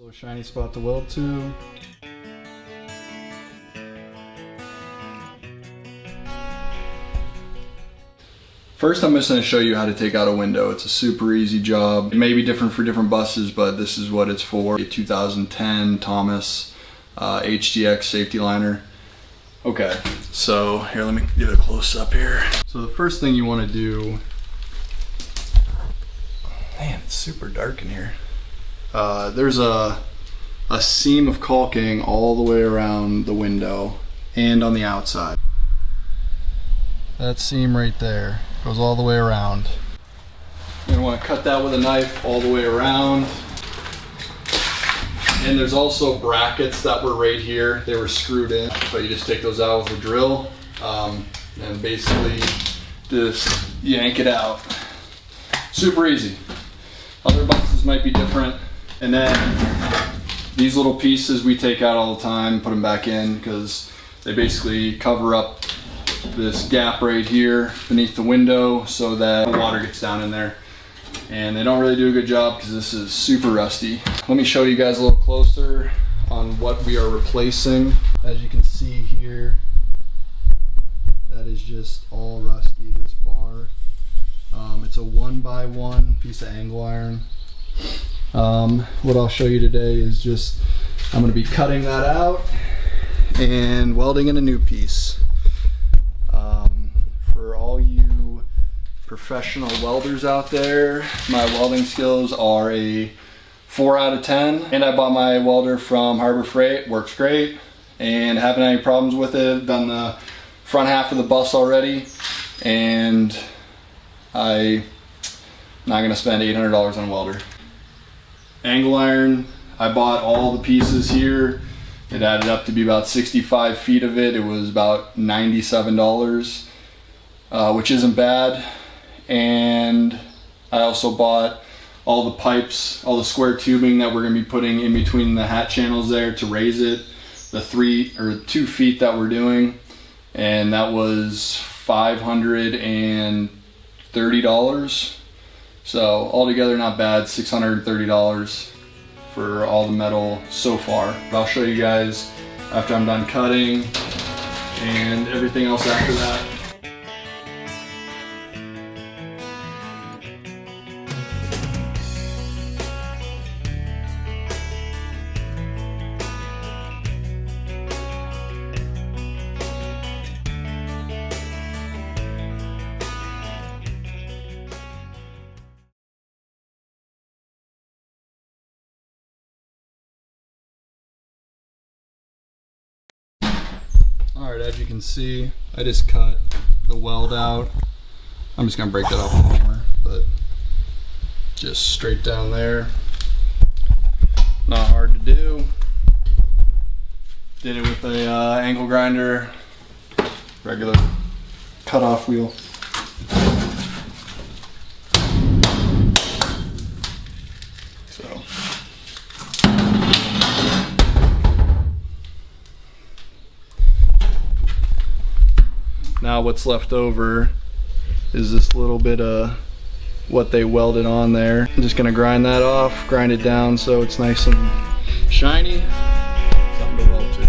Little shiny spot to weld to. First, I'm just going to show you how to take out a window. It's a super easy job. It may be different for different buses, but this is what it's for. A 2010 Thomas HDX safety liner. Okay, so here, let me get a close up here. So the first thing you want to do, man, it's super dark in here. There's a seam of caulking all the way around the window and on the outside. That seam right there goes all the way around. You're gonna want to cut that with a knife all the way around. And there's also brackets that were right here. They were screwed in, but you just take those out with a drill and basically just yank it out. Super easy. Other buses might be different. And then these little pieces we take out all the time, put them back in because they basically cover up this gap right here beneath the window so that water gets down in there. And they don't really do a good job because this is super rusty. Let me show you guys a little closer on what we are replacing. As you can see here, that is just all rusty, this bar. It's a 1x1 piece of angle iron. What I'll show you today is just, I'm going to be cutting that out and welding in a new piece. For all you professional welders out there, my welding skills are a 4 out of 10, and I bought my welder from Harbor Freight. Works great, and haven't had any problems with it. Done the front half of the bus already, and I'm not going to spend $800 on a welder. Angle iron, I bought all the pieces here. It added up to be about 65 feet of it. It was about $97, which isn't bad. And I also bought all the pipes, all the square tubing that we're going to be putting in between the hat channels there to raise it, the 2 feet that we're doing, and that was $530. So altogether not bad, $630 for all the metal so far. I'll show you guys after I'm done cutting and everything else after that. Alright, as you can see, I just cut the weld out. I'm just going to break that off with a hammer, but just straight down there. Not hard to do. Did it with a angle grinder, regular cutoff wheel. So. Now what's left over is this little bit of what they welded on there. I'm just gonna grind that off, grind it down so it's nice and shiny. Something to weld to.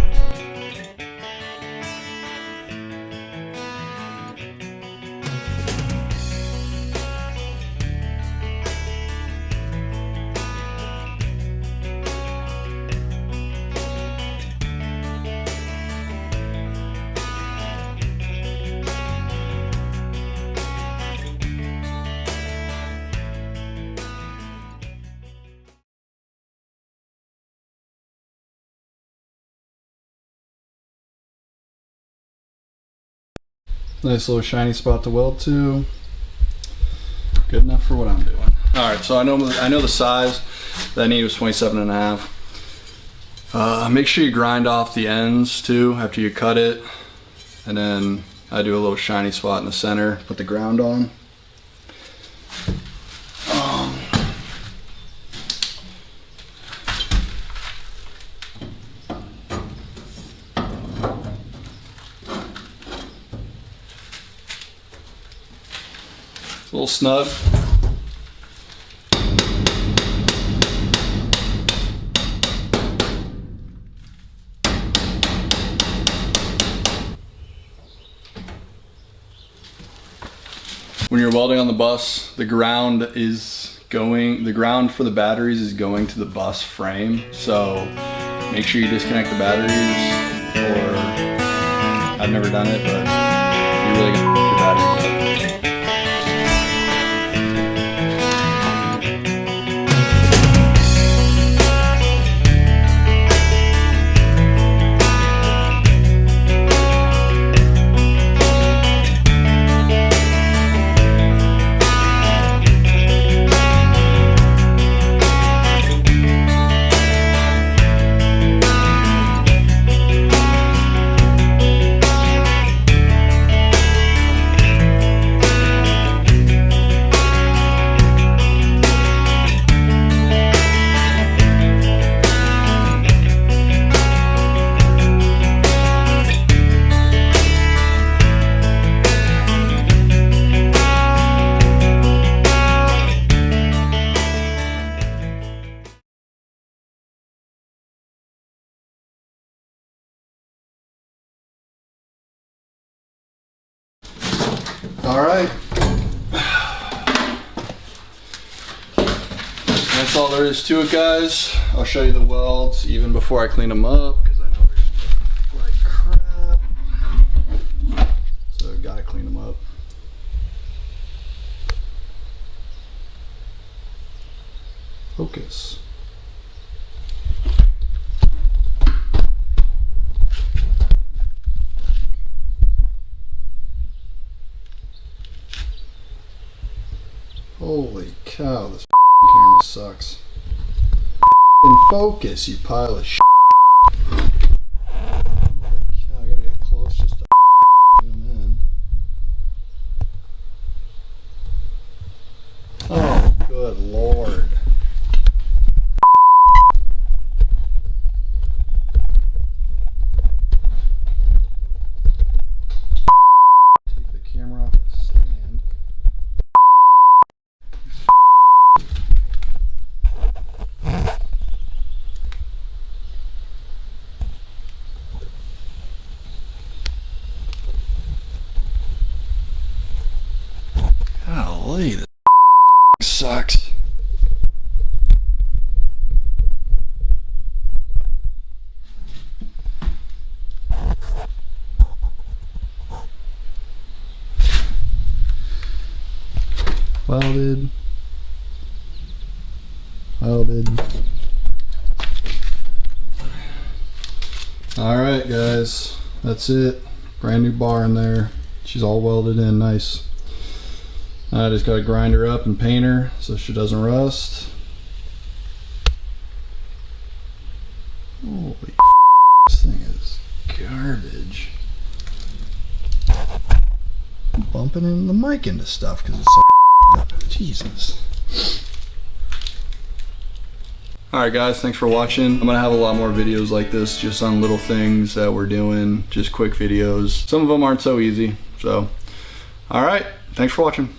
Nice little shiny spot to weld to. Good enough for what I'm doing. All right, so I know the size that I need was 27.5. Make sure you grind off the ends too after you cut it, and then I do a little shiny spot in the center. Put the ground on. It's a little snug. When you're welding on the bus, the ground for the batteries is going to the bus frame. So make sure you disconnect the batteries, or I've never done it, but you're really gonna your batteries up. All right, that's all there is to it, guys. I'll show you the welds even before I clean them up, because I know we're gonna look like crap. So gotta clean them up. Focus. Holy cow, this camera sucks. In focus, you pile of shit. Holy cow, I gotta get close just to zoom in. Oh, good lord. Take the camera off the stand. Golly, this sucks. Welded. All right, guys, that's it. Brand new bar in there. She's all welded in nice. I just gotta grind her up and paint her so she doesn't rust. Holy this thing is garbage. I'm bumping in the mic into stuff because it's so up. Jesus. Alright guys, thanks for watching. I'm gonna have a lot more videos like this, just on little things that we're doing, just quick videos. Some of them aren't so easy, so alright, thanks for watching.